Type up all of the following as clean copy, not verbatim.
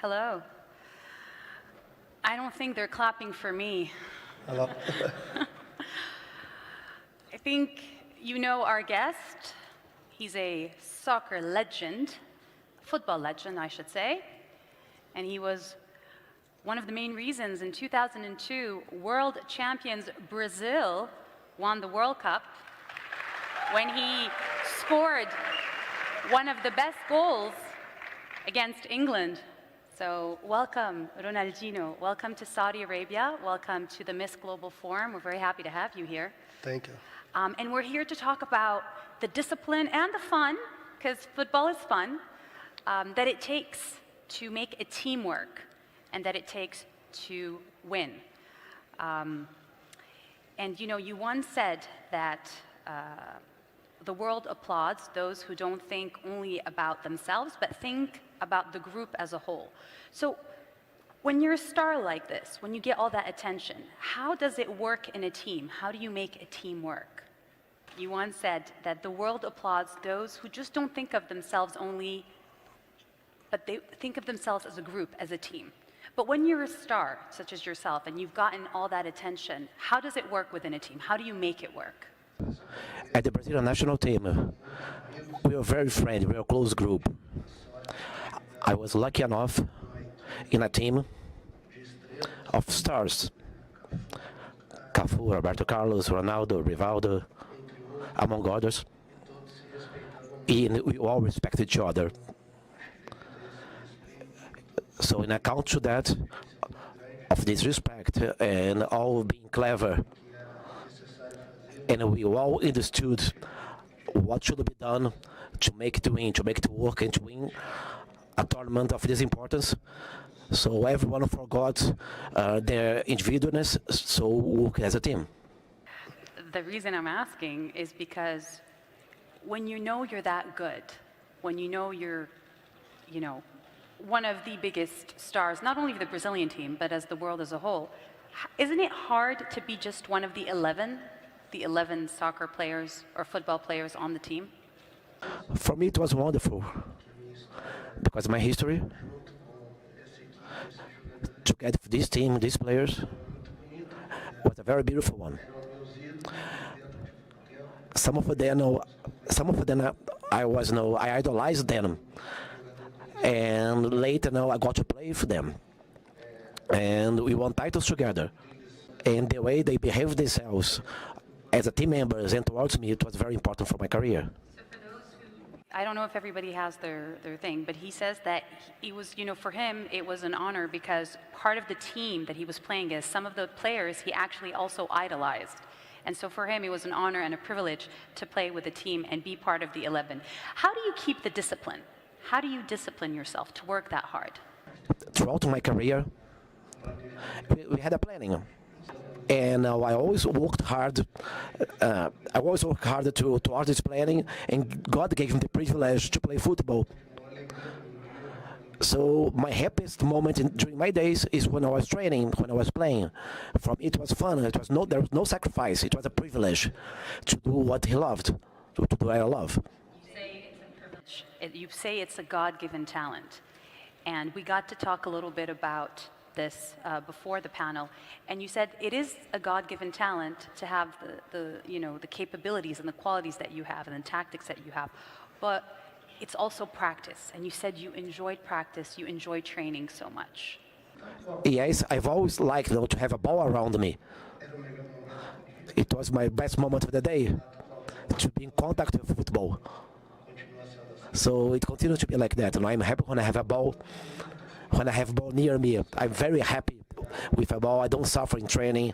Hello. I don't think they're clapping for me. Hello. I think you know our guest. He's a soccer legend, football legend, I should say. And he was one of the main reasons in 2002, world champions Brazil won the World Cup when he scored one of the best goals against England. So welcome, Ronaldinho. Welcome to Saudi Arabia. Welcome to the Miss Global Forum. We're very happy to have you here. Thank you. And we're here to talk about the discipline and the fun, because football is fun, that it takes to make a team work and that it takes to win. And you know, you once said that the world applauds those who don't think only about themselves, but think about the group as a whole. So when you're a star like this, when you get all that attention, how does it work in a team? How do you make a team work? You once said that the world applauds those who just don't think of themselves only, but they think of themselves as a group, as a team. But when you're a star, such as yourself, and you've gotten all that attention, how does it work within a team? How do you make it work? At the Brazilian national team, we are very friendly, we are a close group. I was lucky enough in a team of stars. Cafu, Roberto Carlos, Ronaldo, Rivaldo, among others. And we all respect each other. So in account to that, of this respect and all being clever, and we all understood what should be done to make it win, to make it work, and to win a tournament of this importance. So everyone forgot their individualness, so work as a team. The reason I'm asking is because when you know you're that good, when you know you're, one of the biggest stars, not only of the Brazilian team, but as the world as a whole, isn't it hard to be just one of the 11 soccer players or football players on the team? For me, it was wonderful, because my history, to get this team, these players, was a very beautiful one. Some of them I idolized them, and later I got to play for them, and we won titles together. And the way they behaved themselves as a team members and towards me, it was very important for my career. So for those who, I don't know if everybody has their thing, but he says that it was, for him, it was an honor because part of the team that he was playing as, some of the players he actually also idolized. And so for him, it was an honor and a privilege to play with a team and be part of the 11. How do you keep the discipline? How do you discipline yourself to work that hard? Throughout my career, we had a planning. And I always worked hard. Towards this planning, and God gave me the privilege to play football. So my happiest moment during my days is when I was training, when I was playing. For me, it was fun. There was no sacrifice. It was a privilege to do what he loved, to do what I love. You say it's a privilege. You say it's a God-given talent, and we got to talk a little bit about this before the panel, and you said it is a God-given talent to have the capabilities and the qualities that you have and the tactics that you have, but it's also practice, and you said you enjoyed practice, you enjoyed training so much. Yes, I've always liked to have a ball around me. It was my best moment of the day, to be in contact with football. So it continues to be like that, and I'm happy when I have a ball. When I have a ball near me, I'm very happy with a ball. I don't suffer in training.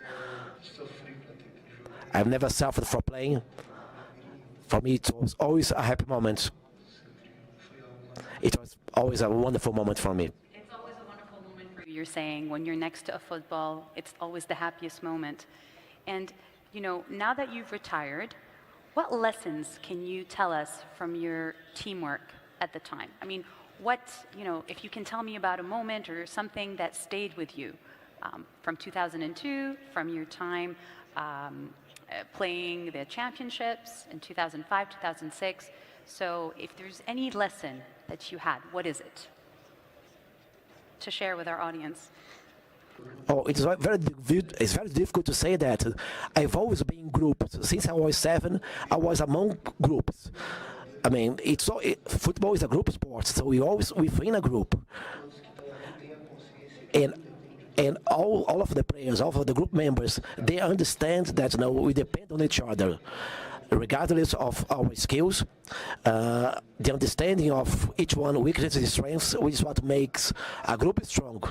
I've never suffered for playing. For me, it was always a happy moment. It was always a wonderful moment for me. It's always a wonderful moment for you. You're saying when you're next to a football, it's always the happiest moment. And, now that you've retired, what lessons can you tell us from your teamwork at the time? I mean, if you can tell me about a moment or something that stayed with you from 2002, from your time playing the championships in 2005, 2006. So if there's any lesson that you had, what is it? to share with our audience? Oh, it's very difficult to say that. I've always been in groups. Since I was 7, I was among groups. I mean, football is a group sport, so we always within a group. And all of the players, all of the group members, they understand that we depend on each other, regardless of our skills. The understanding of each one weaknesses and strengths is what makes a group strong.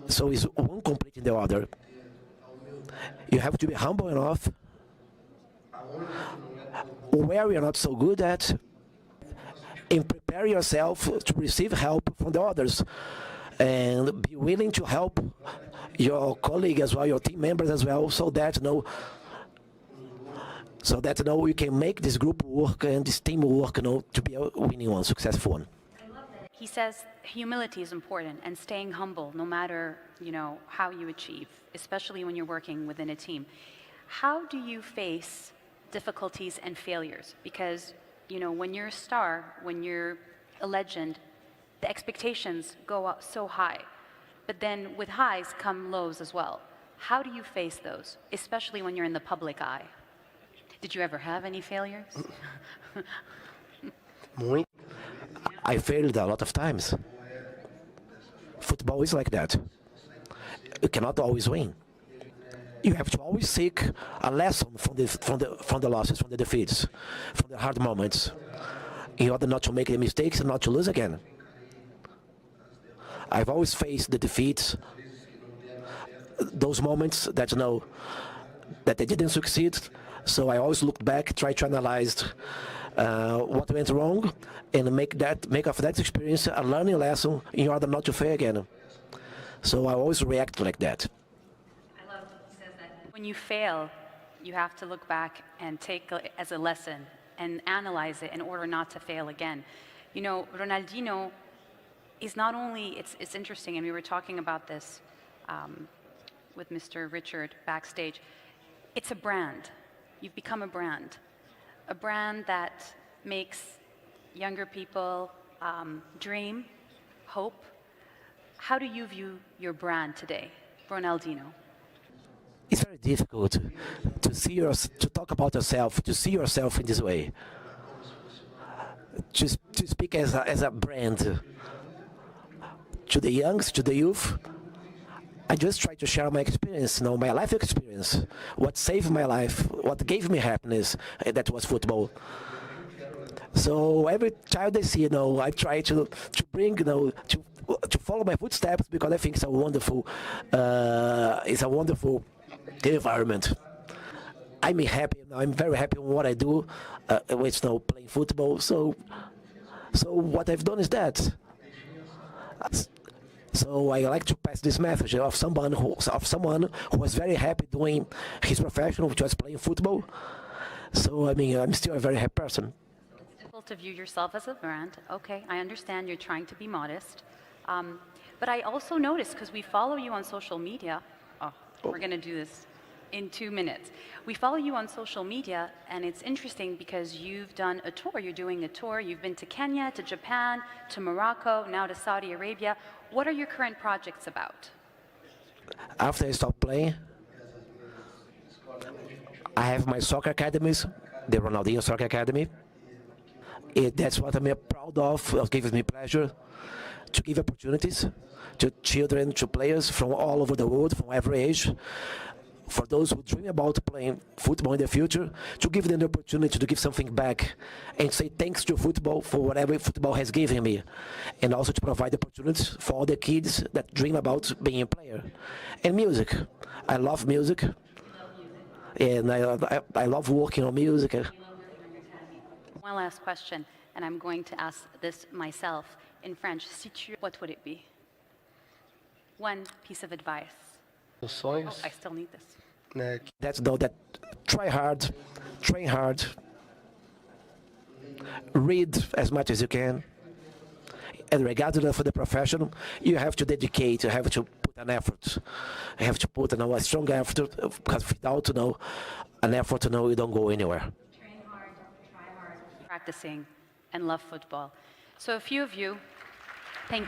So it's one completing the other. You have to be humble enough where you're not so good at, and prepare yourself to receive help from the others, and be willing to help your colleague as well, your team members as well, so that we can make this group work and this team work, to be a winning one, successful one. He says humility is important and staying humble no matter, how you achieve, especially when you're working within a team. How do you face difficulties and failures? Because, when you're a star, when you're a legend, the expectations go up so high. But then with highs come lows as well. How do you face those, especially when you're in the public eye? Did you ever have any failures? I failed a lot of times. Football is like that. You cannot always win. You have to always seek a lesson from the losses, from the defeats, from the hard moments, in order not to make the mistakes and not to lose again. I've always faced the defeats, those moments that that I didn't succeed. So I always looked back, tried to analyze what went wrong, and make of that experience a learning lesson in order not to fail again. So I always react like that. I love that he says that. When you fail, you have to look back and take it as a lesson and analyze it in order not to fail again. Ronaldinho is not only, it's interesting, and we were talking about this with Mr. Richard backstage. It's a brand. You've become a brand that makes younger people dream, hope. How do you view your brand today, Ronaldinho? It's very difficult to talk about yourself, to see yourself in this way. To speak as a brand to the youngs, to the youth. I just try to share my experience, my life experience, what saved my life, what gave me happiness, that was football. So every child I see, I try to bring, to follow my footsteps, because I think it's a wonderful environment. I'm happy. I'm very happy with what I do, with playing football. So what I've done is that. So I like to pass this message of someone who was very happy doing his profession, which was playing football. So I'm still a very happy person. It's difficult to view yourself as a brand. Okay, I understand you're trying to be modest. But I also noticed, because we follow you on social media, we're going to do this in 2 minutes. We follow you on social media, and it's interesting because you've done a tour. You're doing a tour. You've been to Kenya, to Japan, to Morocco, now to Saudi Arabia. What are your current projects about? After I stopped playing, I have my soccer academies, the Ronaldinho Soccer Academy. That's what I'm proud of. It gives me pleasure to give opportunities to children, to players from all over the world, from every age. For those who dream about playing football in the future, to give them the opportunity to give something back and say thanks to football for whatever football has given me, and also to provide opportunities for all the kids that dream about being a player. And music. I love music, and I love working on music. One last question, and I'm going to ask this myself in French. What would it be? One piece of advice. I still need this. That's that try hard, train hard, read as much as you can, and regardless of the profession, you have to dedicate, you have to put an effort, you have to put a strong effort, because without an effort, you don't go anywhere. Train hard, try hard. Practicing and love football. So a few of you